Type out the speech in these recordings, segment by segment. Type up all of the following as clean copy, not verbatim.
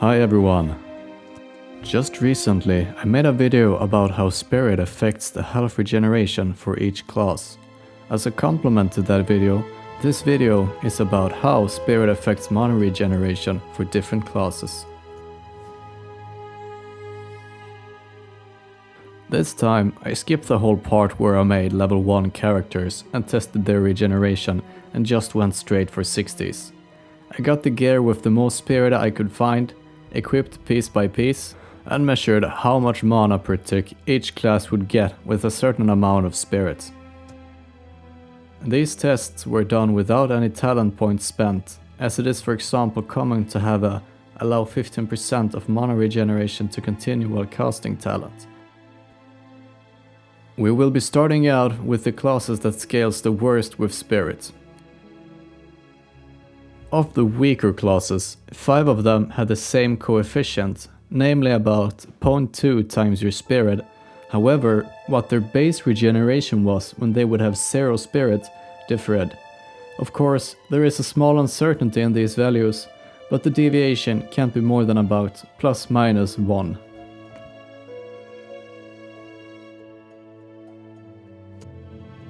Hi everyone! Just recently I made a video about how spirit affects the health regeneration for each class. As a complement to that video, this video is about how spirit affects mana regeneration for different classes. This time I skipped the whole part where I made level 1 characters and tested their regeneration and just went straight for 60s. I got the gear with the most spirit I could find, equipped piece by piece, and measured how much mana per tick each class would get with a certain amount of spirit. These tests were done without any talent points spent, as it is for example common to have allow 15% of mana regeneration to continue while casting talent. We will be starting out with the classes that scales the worst with spirit. Of the weaker classes, 5 of them had the same coefficient, namely about 0.2 times your spirit. However, what their base regeneration was when they would have 0 spirit differed. Of course, there is a small uncertainty in these values, but the deviation can't be more than about ±1.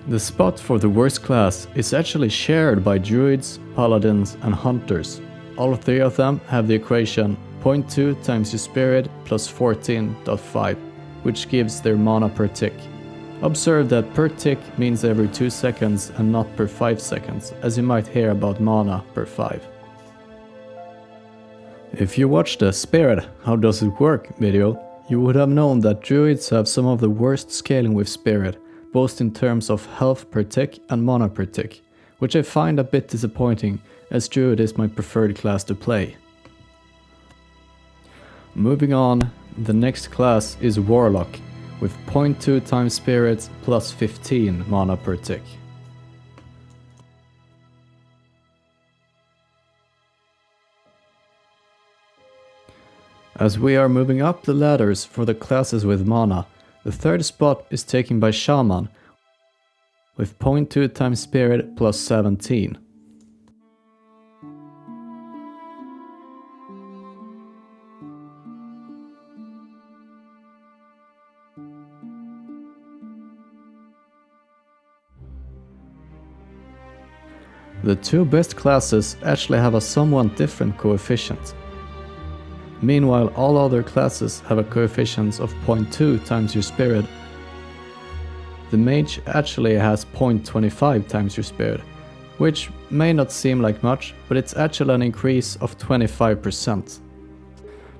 The spot for the worst class is actually shared by druids, paladins and hunters. All 3 of them have the equation 0.2 times your spirit plus 14.5, which gives their mana per tick. Observe that per tick means every 2 seconds and not per 5 seconds, as you might hear about mana per 5. If you watched the Spirit How Does It Work video, you would have known that druids have some of the worst scaling with spirit, both in terms of health per tick and mana per tick, which I find a bit disappointing as druid is my preferred class to play. Moving on, the next class is warlock, with 0.2 times spirit plus 15 mana per tick. As we are moving up the ladders for the classes with mana, the third spot is taken by Shaman, with 0.2 times spirit plus 17. The 2 best classes actually have a somewhat different coefficient. Meanwhile, all other classes have a coefficient of 0.2 times your spirit. The mage actually has 0.25 times your spirit, which may not seem like much, but it's actually an increase of 25%.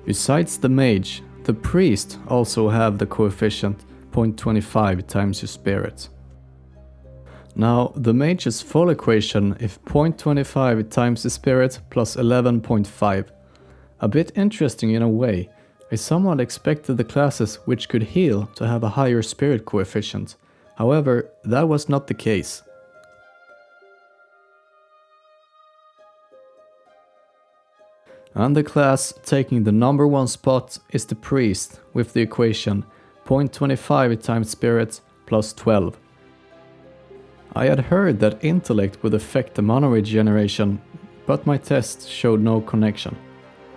Besides the mage, the priest also have the coefficient 0.25 times your spirit. Now, the mage's full equation is 0.25 times the spirit plus 11.5. A bit interesting in a way. I somewhat expected the classes which could heal to have a higher spirit coefficient. However, that was not the case. And the class taking the number 1 spot is the priest with the equation 0.25 times spirit plus 12. I had heard that intellect would affect the mana regeneration, but my tests showed no connection.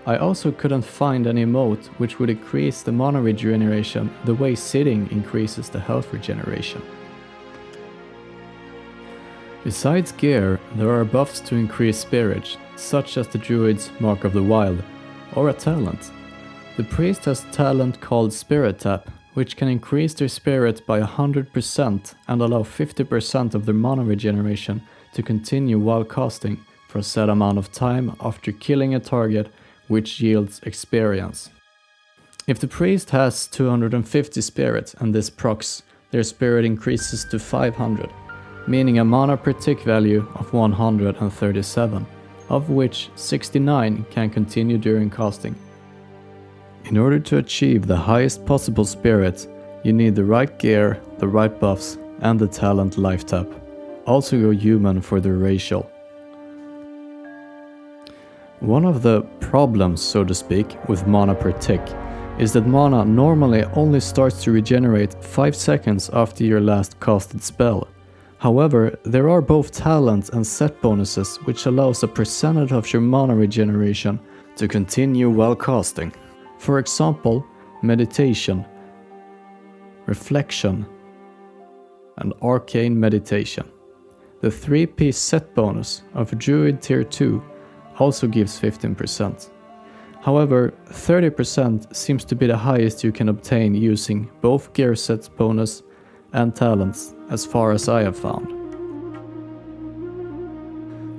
I also couldn't find any emote which would increase the mana regeneration the way sitting increases the health regeneration. Besides gear, there are buffs to increase spirit, such as the druid's Mark of the Wild, or a talent. The priest has a talent called Spirit Tap, which can increase their spirit by 100% and allow 50% of their mana regeneration to continue while casting for a set amount of time after killing a target, which yields experience. If the priest has 250 spirit and this procs, their spirit increases to 500, meaning a mana per tick value of 137, of which 69 can continue during casting. In order to achieve the highest possible spirit, you need the right gear, the right buffs, and the talent life tap. Also go human for the racial. One of the problems, so to speak, with mana per tick is that mana normally only starts to regenerate 5 seconds after your last casted spell. However, there are both talent and set bonuses which allows a percentage of your mana regeneration to continue while casting. For example, meditation, reflection, and arcane meditation. The 3-piece set bonus of Druid Tier 2 also gives 15%. However, 30% seems to be the highest you can obtain using both gear sets bonus and talents, as far as I have found.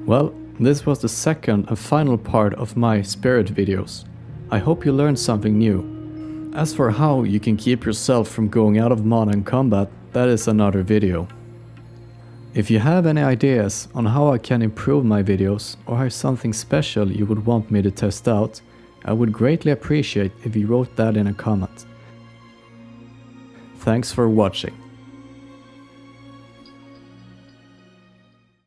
Well, this was the second and final part of my spirit videos. I hope you learned something new. As for how you can keep yourself from going out of mana in combat, that is another video. If you have any ideas on how I can improve my videos or have something special you would want me to test out, I would greatly appreciate if you wrote that in a comment. Thanks for watching.